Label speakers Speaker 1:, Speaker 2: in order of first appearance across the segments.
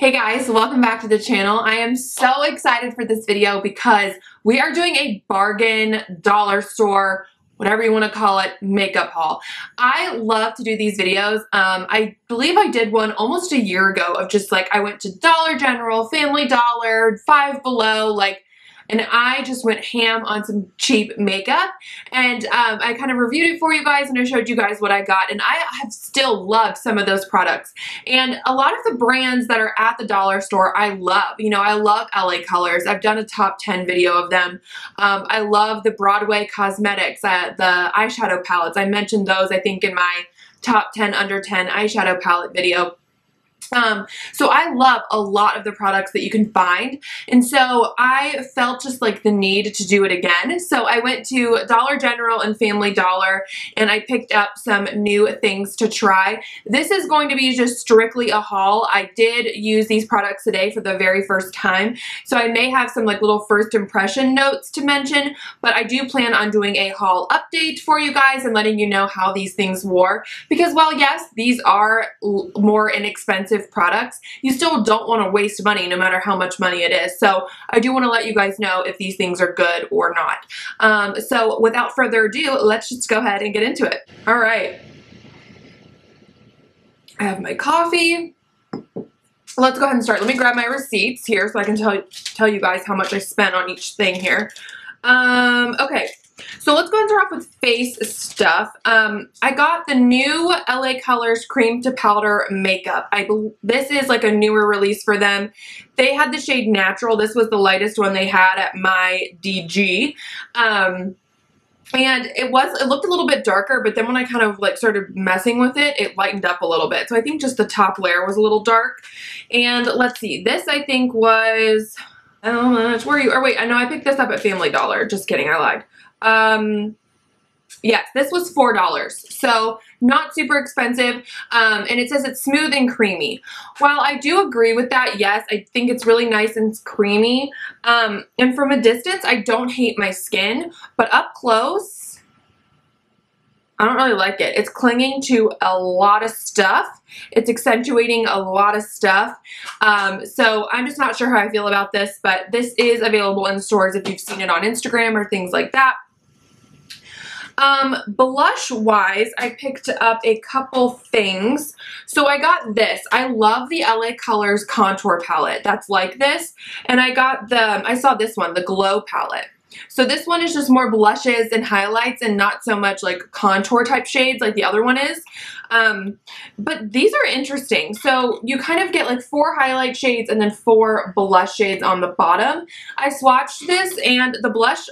Speaker 1: Hey guys, welcome back to the channel. I am so excited for this video because we are doing a bargain dollar store, whatever you want to call it, makeup haul. I love to do these videos. I believe I did one almost a year ago of just like I went to Dollar General, Family Dollar, Five Below, and I just went ham on some cheap makeup, and I kind of reviewed it for you guys and I showed you guys what I got, and I have still loved some of those products. And a lot of the brands that are at the dollar store I love. You know, I love LA Colors. I've done a top 10 video of them. I love the Broadway Cosmetics, the eyeshadow palettes. I mentioned those I think in my top 10 under 10 eyeshadow palette video. So I love a lot of the products that you can find, and so I felt just like the need to do it again. So I went to Dollar General and Family Dollar and I picked up some new things to try. This is going to be just strictly a haul. I did use these products today for the very first time, so I may have some like little first impression notes to mention, but I do plan on doing a haul update for you guys and letting you know how these things wore, because while yes, these are more inexpensive products, you still don't want to waste money no matter how much money it is. So I do want to let you guys know if these things are good or not. So without further ado, let's just go ahead and get into it. All right. I have my coffee. Let's go ahead and start. Let me grab my receipts here so I can tell you guys how much I spent on each thing here. Okay. So let's go and start off with face stuff. I got the new LA Colors Cream to Powder makeup. This is like a newer release for them. They had the shade Natural. This was the lightest one they had at my DG. And it looked a little bit darker, but then when I kind of like started messing with it, it lightened up a little bit. So I think just the top layer was a little dark. And let's see, this I think was, how much were you? Or wait, I know I picked this up at Family Dollar. Just kidding, I lied. Yes, this was $4, so not super expensive, and it says it's smooth and creamy. While I do agree with that, yes, I think it's really nice and creamy, and from a distance, I don't hate my skin, but up close, I don't really like it. It's clinging to a lot of stuff. It's accentuating a lot of stuff. So I'm just not sure how I feel about this, but this is available in stores if you've seen it on Instagram or things like that. Blush wise, I picked up a couple things. So I got this. I love the LA Colors contour palette that's like this. And I saw this one, the Glow palette. So this one is just more blushes and highlights and not so much like contour type shades like the other one is. But these are interesting. So you kind of get like 4 highlight shades and then 4 blush shades on the bottom. I swatched this and the blush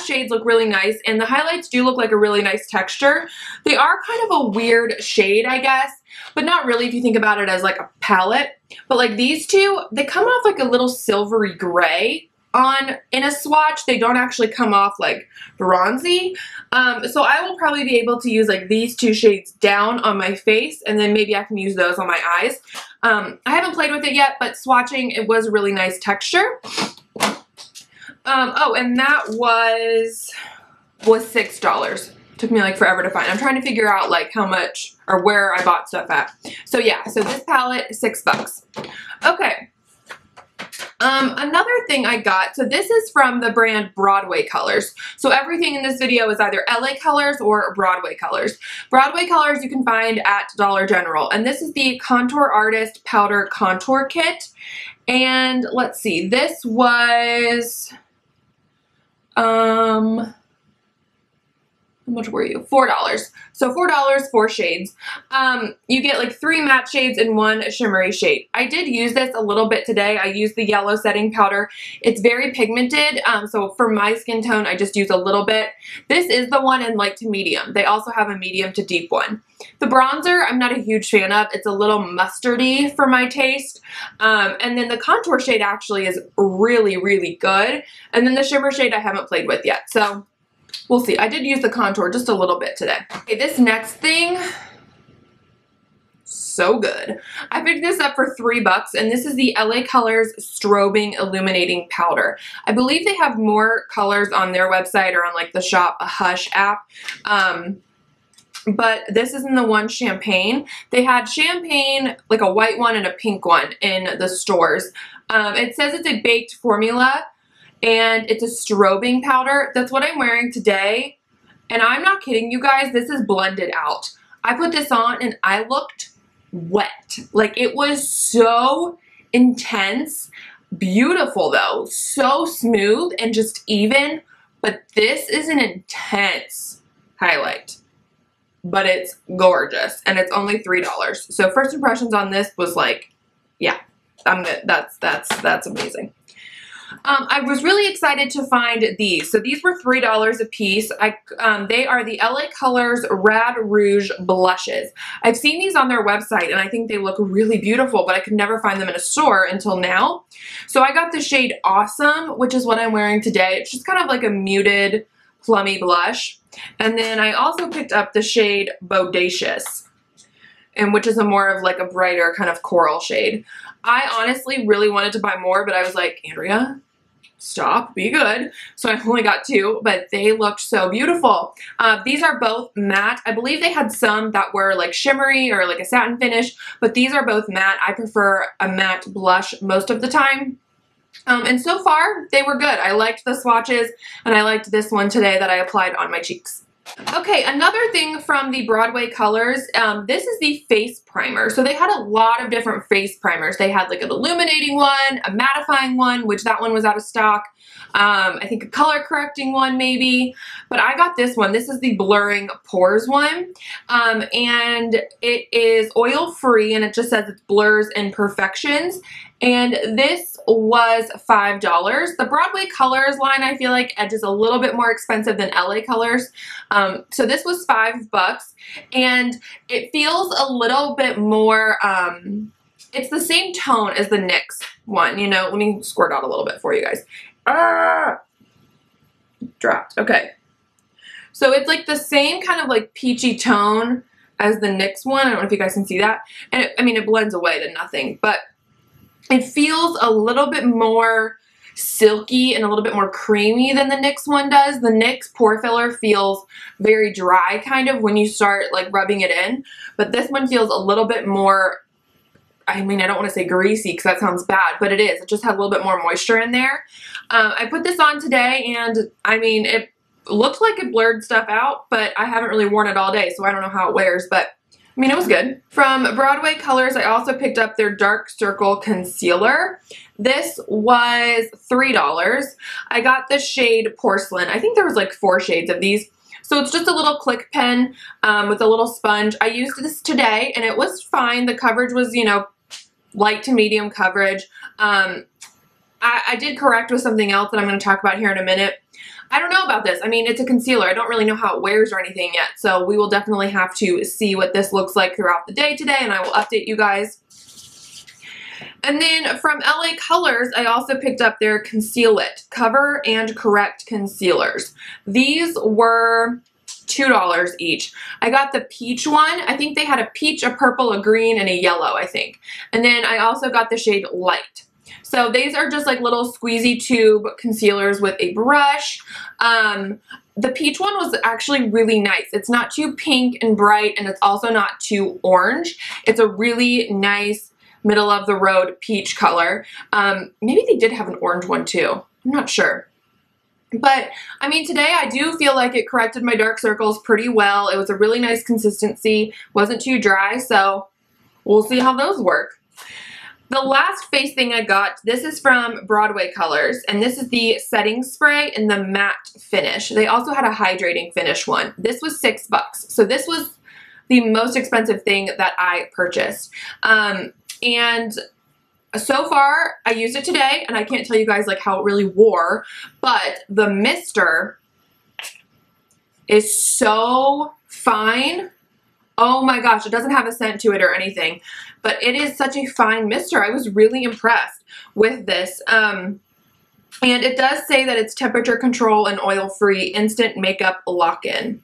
Speaker 1: shades look really nice and the highlights do look like a really nice texture. They are kind of a weird shade, I guess, but not really if you think about it as like a palette. But like these two, they come off like a little silvery gray in a swatch. They don't actually come off like bronzy. So I will probably be able to use like these 2 shades down on my face, and then maybe I can use those on my eyes. I haven't played with it yet, but swatching, it was a really nice texture. Oh, and that was $6. Took me like forever to find. I'm trying to figure out like how much or where I bought stuff at. So yeah, so this palette, $6. Okay. Another thing I got, so this is from the brand Broadway Colors. So everything in this video is either LA Colors or Broadway Colors. Broadway Colors you can find at Dollar General. And this is the Contour Artist Powder Contour Kit. And let's see, this was, how much were you? $4. So $4, 4 shades. You get like 3 matte shades and 1 shimmery shade. I did use this a little bit today. I used the yellow setting powder. It's very pigmented, so for my skin tone, I just use a little bit. This is the one in light to medium. They also have a medium to deep one. The bronzer, I'm not a huge fan of. It's a little mustardy for my taste. And then the contour shade actually is really, really good. And then the shimmer shade I haven't played with yet, so we'll see. I did use the contour just a little bit today. Okay, this next thing, so good. I picked this up for $3, and this is the LA Colors Strobing Illuminating Powder. I believe they have more colors on their website or on like the Shop a Hush app. but this is in the one champagne. They had champagne, like a white one and a pink one in the stores. It says it's a baked formula and it's a strobing powder. That's what I'm wearing today. And I'm not kidding you guys, this is blended out. I put this on and I looked wet. Like it was so intense. Beautiful though. So smooth and just even. But this is an intense highlight. But it's gorgeous and it's only $3. So first impressions on this was like, yeah, I'm good. That's amazing. I was really excited to find these. So these were $3 a piece. They are the LA Colors Rad Rouge Blushes. I've seen these on their website and I think they look really beautiful, but I could never find them in a store until now. So I got the shade Awesome, which is what I'm wearing today. It's just kind of like a muted plummy blush. And then I also picked up the shade Bodacious, and which is a more of like a brighter kind of coral shade. I honestly really wanted to buy more, but I was like, Andrea, stop, be good. So I only got 2, but they looked so beautiful. These are both matte. I believe they had some that were like shimmery or like a satin finish, but these are both matte. I prefer a matte blush most of the time. And so far, they were good. I liked the swatches, and I liked this one today that I applied on my cheeks. Okay, another thing from the Broadway Colors, this is the face primer. So they had a lot of different face primers. They had like an illuminating one, a mattifying one, which that one was out of stock. I think a color correcting one maybe, but I got this one. This is the blurring pores one, and it is oil free, and it just says it blurs imperfections. And this was $5. The Broadway Colors line, I feel like, edges a little bit more expensive than LA Colors. So this was $5, and it feels a little bit more, it's the same tone as the NYX one, you know. Let me squirt out a little bit for you guys. Dropped. Okay. So it's like the same kind of like peachy tone as the NYX one. I don't know if you guys can see that. And I mean, it blends away to nothing, but it feels a little bit more silky and a little bit more creamy than the NYX one does. The NYX pore filler feels very dry kind of when you start like rubbing it in, but this one feels a little bit more, I mean, I don't want to say greasy because that sounds bad, but it is. It just had a little bit more moisture in there. I put this on today, and I mean, it looked like it blurred stuff out, but I haven't really worn it all day, so I don't know how it wears, but I mean, it was good. From Broadway Colors, I also picked up their Dark Circle Concealer. This was $3. I got the shade Porcelain. I think there was like 4 shades of these. So it's just a little click pen with a little sponge. I used this today, and it was fine. The coverage was, you know, light to medium coverage. I did correct with something else that I'm going to talk about here in a minute. I don't know about this. I mean, it's a concealer. I don't really know how it wears or anything yet, so we will definitely have to see what this looks like throughout the day today, and I will update you guys. And then from LA Colors, I also picked up their Conceal It Cover and Correct Concealers. These were $2 each. I got the peach one. I think they had a peach, a purple, a green, and a yellow, I think. And then I also got the shade Light. So these are just like little squeezy tube concealers with a brush. The peach one was actually really nice. It's not too pink and bright, and it's also not too orange. It's a really nice middle of the road peach color. Maybe they did have an orange one too. I'm not sure. But, I mean, today I do feel like it corrected my dark circles pretty well. It was a really nice consistency. Wasn't too dry, so we'll see how those work. The last face thing I got, this is from Broadway Colors, and this is the setting spray in the matte finish. They also had a hydrating finish one. This was $6, so this was the most expensive thing that I purchased. And so far, I used it today, and I can't tell you guys like how it really wore, but the mister is so fine. Oh my gosh, it doesn't have a scent to it or anything, but it is such a fine mister. I was really impressed with this. And it does say that it's temperature control and oil-free instant makeup lock-in.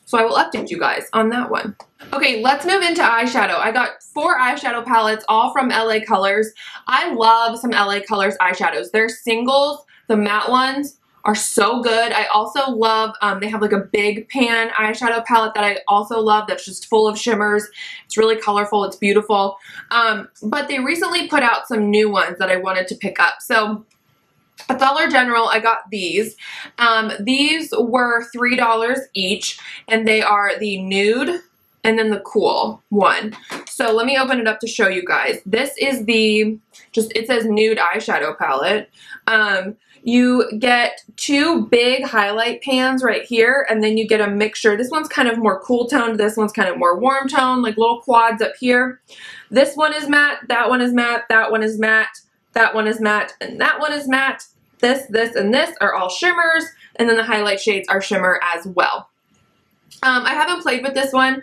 Speaker 1: So I will update you guys on that one. Okay, let's move into eyeshadow. I got 4 eyeshadow palettes, all from LA Colors. I love some LA Colors eyeshadows. Their singles, the matte ones, are so good. I also love, they have like a big pan eyeshadow palette that I also love that's just full of shimmers. It's really colorful. It's beautiful. But they recently put out some new ones that I wanted to pick up. So at Dollar General, I got these. These were $3 each, and they are the Nude and then the Cool one. So let me open it up to show you guys. This is the, it says Nude eyeshadow palette. You get two big highlight pans right here, and then you get a mixture. This one's kind of more cool toned. This one's kind of more warm toned, like little quads up here. This one is matte, that one is matte, that one is matte, that one is matte, and that one is matte. This, and this are all shimmers, and then the highlight shades are shimmer as well. I haven't played with this one.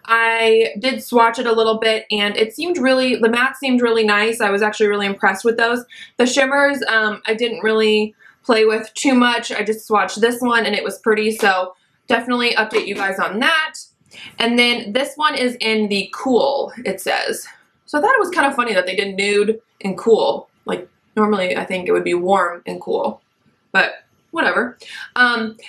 Speaker 1: I did swatch it a little bit, and it seemed really, the matte seemed really nice. I was actually really impressed with those. The shimmers, I didn't really play with too much. I just swatched this one, and it was pretty, so definitely update you guys on that. And then this one is in the Cool, it says. So I thought it was kind of funny that they did Nude and Cool. Like, normally I think it would be warm and cool, but whatever.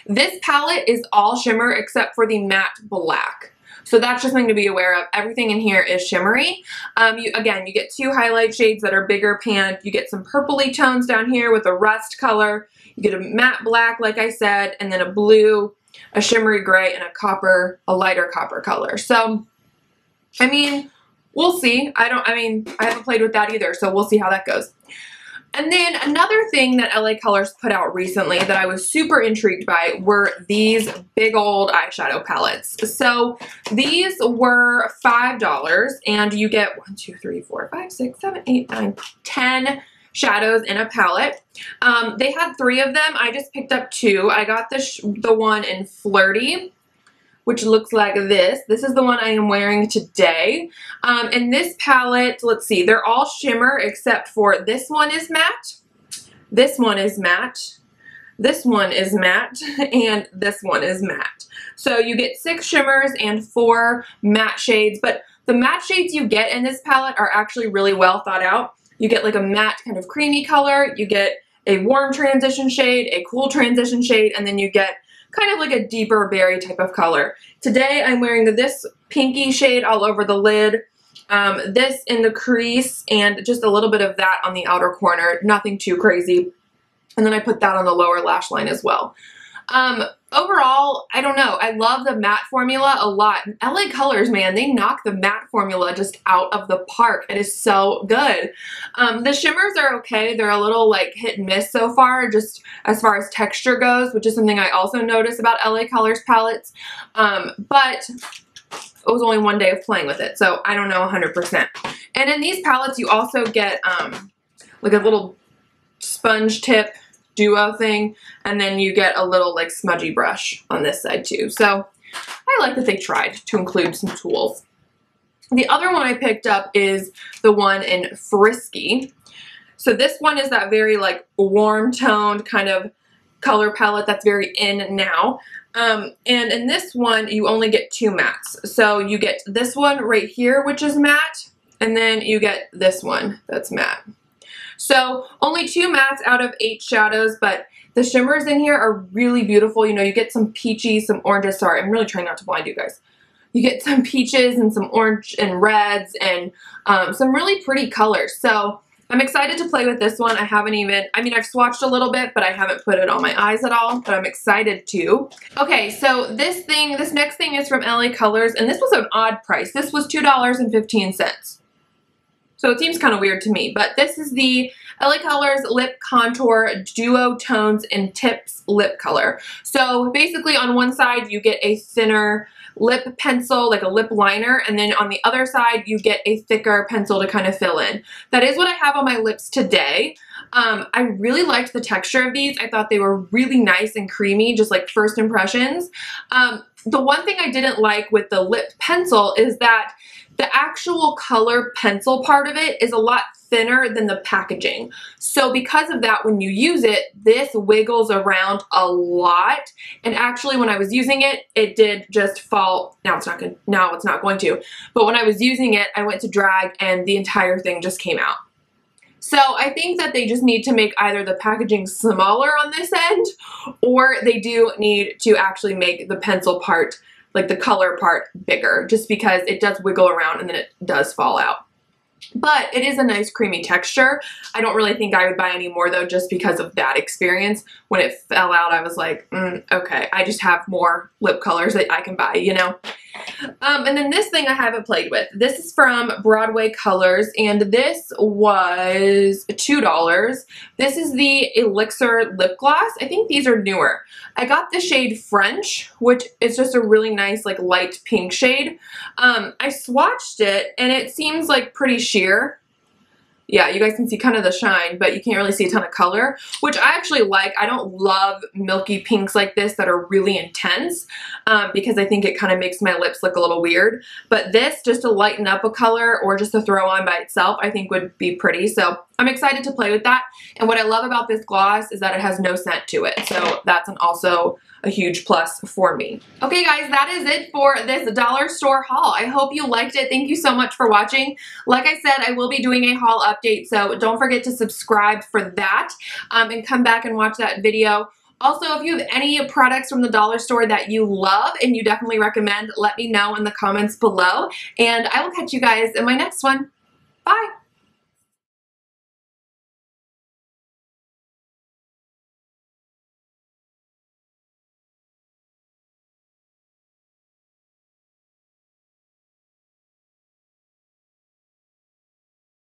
Speaker 1: This palette is all shimmer except for the matte black. So that's just something to be aware of. Everything in here is shimmery. Again, you get two highlight shades that are bigger panned. You get some purpley tones down here with a rust color. You get a matte black, like I said, and then a blue, a shimmery gray, and a copper, a lighter copper color. So, I mean, we'll see. I haven't played with that either, so we'll see how that goes. And then another thing that LA Colors put out recently that I was super intrigued by were these big old eyeshadow palettes. So these were $5, and you get 1, 2, 3, 4, 5, 6, 7, 8, 9, 10 shadows in a palette. They had 3 of them. I just picked up 2. I got the one in Flirty, which looks like this. This is the one I am wearing today. And this palette, let's see, they're all shimmer except for this one is matte, this one is matte, this one is matte, and this one is matte. So you get 6 shimmers and 4 matte shades, but the matte shades you get in this palette are actually really well thought out. You get like a matte kind of creamy color, you get a warm transition shade, a cool transition shade, and then you get kind of like a deeper berry type of color. Today I'm wearing this pinky shade all over the lid, this in the crease, and just a little bit of that on the outer corner, nothing too crazy. And then I put that on the lower lash line as well. Overall, I don't know, I love the matte formula a lot. LA Colors, man, they knock the matte formula just out of the park. It is so good. The shimmers are okay. They're a little like hit and miss so far, just as far as texture goes, which is something I also notice about LA Colors palettes. But it was only one day of playing with it, so I don't know 100%. And in these palettes, you also get like a little sponge tip duo thing, and then you get a little like smudgy brush on this side too. So I like that they tried to include some tools. The other one I picked up is the one in Frisky. So this one is that very like warm toned kind of color palette that's very in now. And in this one, you only get 2 mattes. So you get this one right here, which is matte, and then you get this one that's matte. So only 2 mattes out of 8 shadows, but the shimmers in here are really beautiful. You know, you get some peachy, some oranges. Sorry, I'm really trying not to blind you guys. You get some peaches and some orange and reds and some really pretty colors. So I'm excited to play with this one. I've swatched a little bit, but I haven't put it on my eyes at all, but I'm excited to. Okay, so this next thing is from LA Colors, and this was an odd price. This was $2.15. So it seems kind of weird to me, but this is the LA Colors Lip Contour Duo Tones and Tips Lip Color. So basically on one side you get a thinner lip pencil, like a lip liner, and then on the other side you get a thicker pencil to kind of fill in. That is what I have on my lips today. I really liked the texture of these. I thought they were really nice and creamy, just like first impressions. The one thing I didn't like with the lip pencil is that the actual color pencil part of it is a lot thinner than the packaging. So because of that, when you use it, this wiggles around a lot. And actually when I was using it, it did just fall. Now it's not going to. But when I was using it, I went to drag and the entire thing just came out. So I think that they just need to make either the packaging smaller on this end, or they do need to actually make the pencil part, like the color part, bigger, just because it does wiggle around and then it does fall out. But it is a nice creamy texture. I don't really think I would buy any more though, just because of that experience. When it fell out, I was like, okay, I just have more lip colors that I can buy, you know? And then this thing I haven't played with. This is from Broadway Colors, and this was $2. This is the Elixir Lip Gloss. I think these are newer. I got the shade French, which is just a really nice, like, light pink shade. I swatched it, and it seems like pretty sheer. Yeah, you guys can see kind of the shine, but you can't really see a ton of color, which I actually like. I don't love milky pinks like this that are really intense because I think it kind of makes my lips look a little weird. But this, just to lighten up a color or just to throw on by itself, I think would be pretty. So I'm excited to play with that. And what I love about this gloss is that it has no scent to it. So that's also a huge plus for me. Okay guys, that is it for this dollar store haul. I hope you liked it. Thank you so much for watching. Like I said, I will be doing a haul update, so don't forget to subscribe for that and come back and watch that video. Also, if you have any products from the dollar store that you love and you definitely recommend, let me know in the comments below, and I will catch you guys in my next one. Bye!